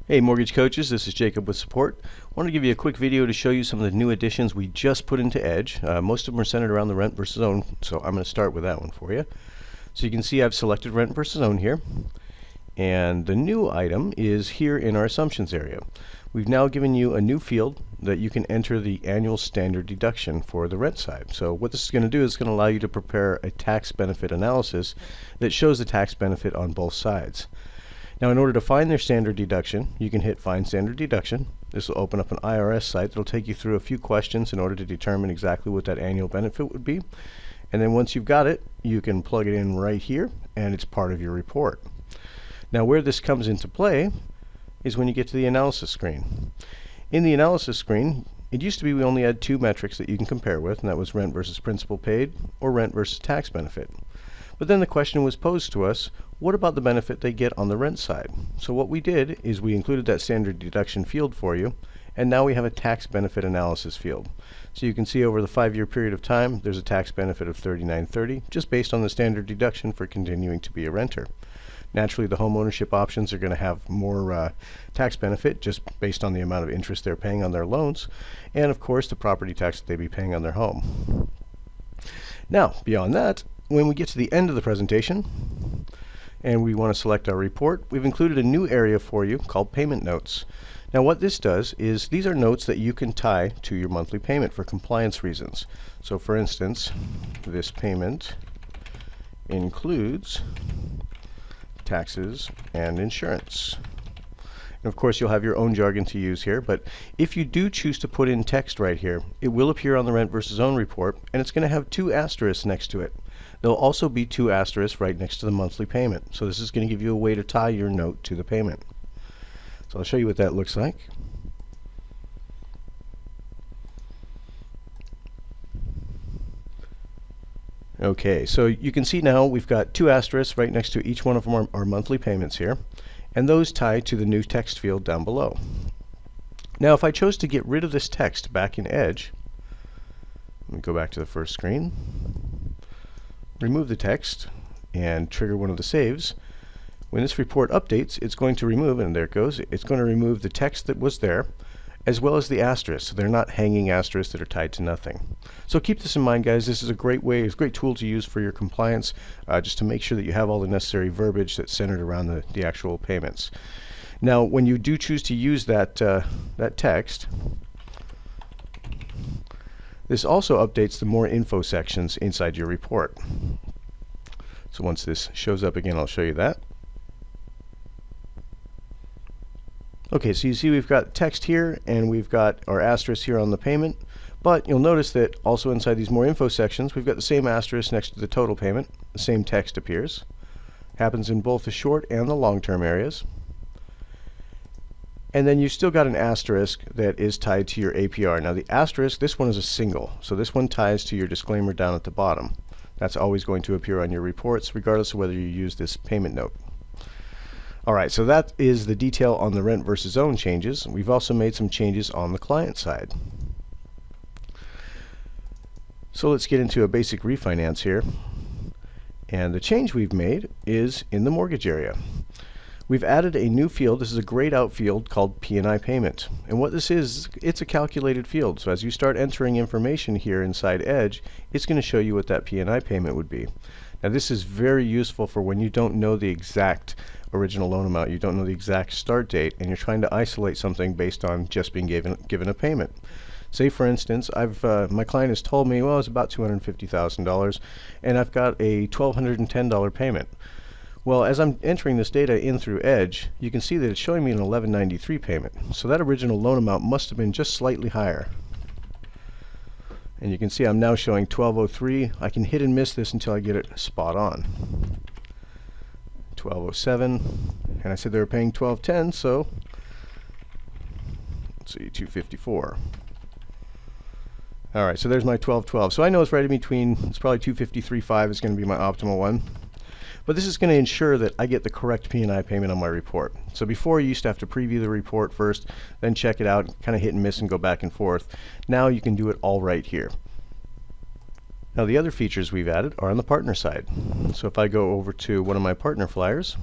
Hey mortgage coaches, this is Jacob with support. I want to give you a quick video to show you some of the new additions we just put into Edge. Most of them are centered around the rent versus own, so I'm going to start with that one for you. So you can see I've selected rent versus own here, and the new item is here in our assumptions area. We've now given you a new field that you can enter the annual standard deduction for the rent side. So what this is going to do is going to allow you to prepare a tax benefit analysis that shows the tax benefit on both sides. Now, in order to find their standard deduction, you can hit Find Standard Deduction. This will open up an IRS site that will take you through a few questions in order to determine exactly what that annual benefit would be. And then once you've got it, you can plug it in right here, and it's part of your report. Now, where this comes into play is when you get to the analysis screen. In the analysis screen, it used to be we only had two metrics that you can compare with, and that was rent versus principal paid or rent versus tax benefit. But then the question was posed to us, what about the benefit they get on the rent side? So what we did is we included that standard deduction field for you, and now we have a tax benefit analysis field. So you can see over the 5-year period of time, there's a tax benefit of $39.30, just based on the standard deduction for continuing to be a renter. Naturally, the home ownership options are going to have more tax benefit just based on the amount of interest they're paying on their loans, and of course the property tax that they'd be paying on their home. Now, beyond that, when we get to the end of the presentation and we want to select our report, we've included a new area for you called Payment Notes. Now what this does is these are notes that you can tie to your monthly payment for compliance reasons. So for instance, this payment includes taxes and insurance. And of course you'll have your own jargon to use here, but if you do choose to put in text right here, it will appear on the rent versus own report, and it's going to have 2 asterisks next to it. There'll also be 2 asterisks right next to the monthly payment. So this is going to give you a way to tie your note to the payment. So I'll show you what that looks like. Okay, so you can see now we've got 2 asterisks right next to each one of our monthly payments here, and those tie to the new text field down below. Now if I chose to get rid of this text back in Edge, let me go back to the first screen, remove the text, and trigger one of the saves. When this report updates, it's going to remove, and there it goes, it's going to remove the text that was there, as well as the asterisks. So they're not hanging asterisks that are tied to nothing. So keep this in mind, guys. This is a great way, it's a great tool to use for your compliance, just to make sure that you have all the necessary verbiage that's centered around the actual payments. Now, when you do choose to use that text, this also updates the more info sections inside your report. So once this shows up again, I'll show you that. Okay, so you see we've got text here and we've got our asterisk here on the payment, but you'll notice that also inside these more info sections we've got the same asterisk next to the total payment. The same text appears. Happens in both the short and the long-term areas. And then you've still got an asterisk that is tied to your APR. Now the asterisk, this one is a single, so this one ties to your disclaimer down at the bottom. That's always going to appear on your reports regardless of whether you use this payment note. Alright, so that is the detail on the rent versus own changes. We've also made some changes on the client side. So let's get into a basic refinance here. And the change we've made is in the mortgage area. We've added a new field. This is a grayed out field called P&I payment. And what this is, it's a calculated field. So as you start entering information here inside Edge, it's going to show you what that P&I payment would be. Now this is very useful for when you don't know the exact original loan amount, you don't know the exact start date, and you're trying to isolate something based on just being given a payment. Say for instance, my client has told me, well, it's about $250,000, and I've got a $1,210 payment. Well, as I'm entering this data in through Edge, you can see that it's showing me an $1,193 payment. So that original loan amount must have been just slightly higher. And you can see I'm now showing $1,203. I can hit and miss this until I get it spot on. $1,207, and I said they were paying $1,210, so let's see, $254. Alright, so there's my $1,212. So I know it's right in between, it's probably $253.5 is going to be my optimal one. But this is going to ensure that I get the correct P&I payment on my report. So before you used to have to preview the report first, then check it out, kind of hit and miss and go back and forth. Now you can do it all right here. Now the other features we've added are on the partner side. So if I go over to one of my partner flyers,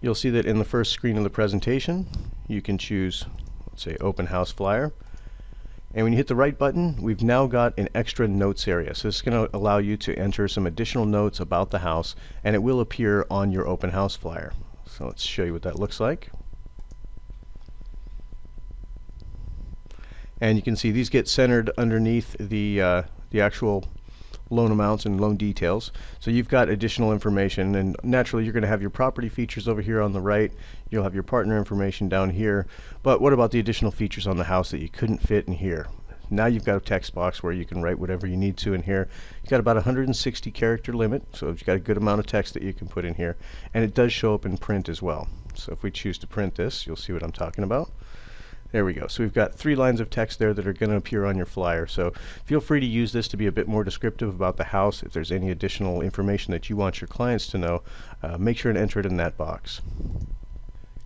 You'll see that in the first screen of the presentation, you can choose, let's say, Open House Flyer. And when you hit the right button, we've now got an extra notes area. So this is going to allow you to enter some additional notes about the house, and it will appear on your open house flyer. So let's show you what that looks like. And you can see these get centered underneath the actual loan amounts and loan details. So you've got additional information, and naturally you're going to have your property features over here on the right. You'll have your partner information down here. But what about the additional features on the house that you couldn't fit in here? Now you've got a text box where you can write whatever you need to in here. You've got about 160 character limit, so you've got a good amount of text that you can put in here. And it does show up in print as well. So if we choose to print this, you'll see what I'm talking about. There we go. So we've got 3 lines of text there that are going to appear on your flyer. So feel free to use this to be a bit more descriptive about the house. If there's any additional information that you want your clients to know, make sure and enter it in that box.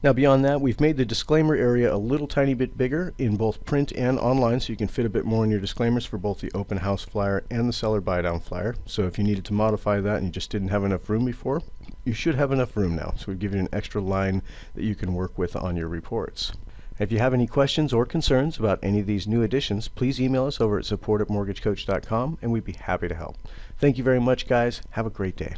Now beyond that, we've made the disclaimer area a little tiny bit bigger in both print and online, so you can fit a bit more in your disclaimers for both the open house flyer and the seller buy down flyer. So if you needed to modify that and you just didn't have enough room before, you should have enough room now. So we've given you an extra line that you can work with on your reports. If you have any questions or concerns about any of these new additions, please email us over at support@mortgagecoach.com and we'd be happy to help. Thank you very much, guys. Have a great day.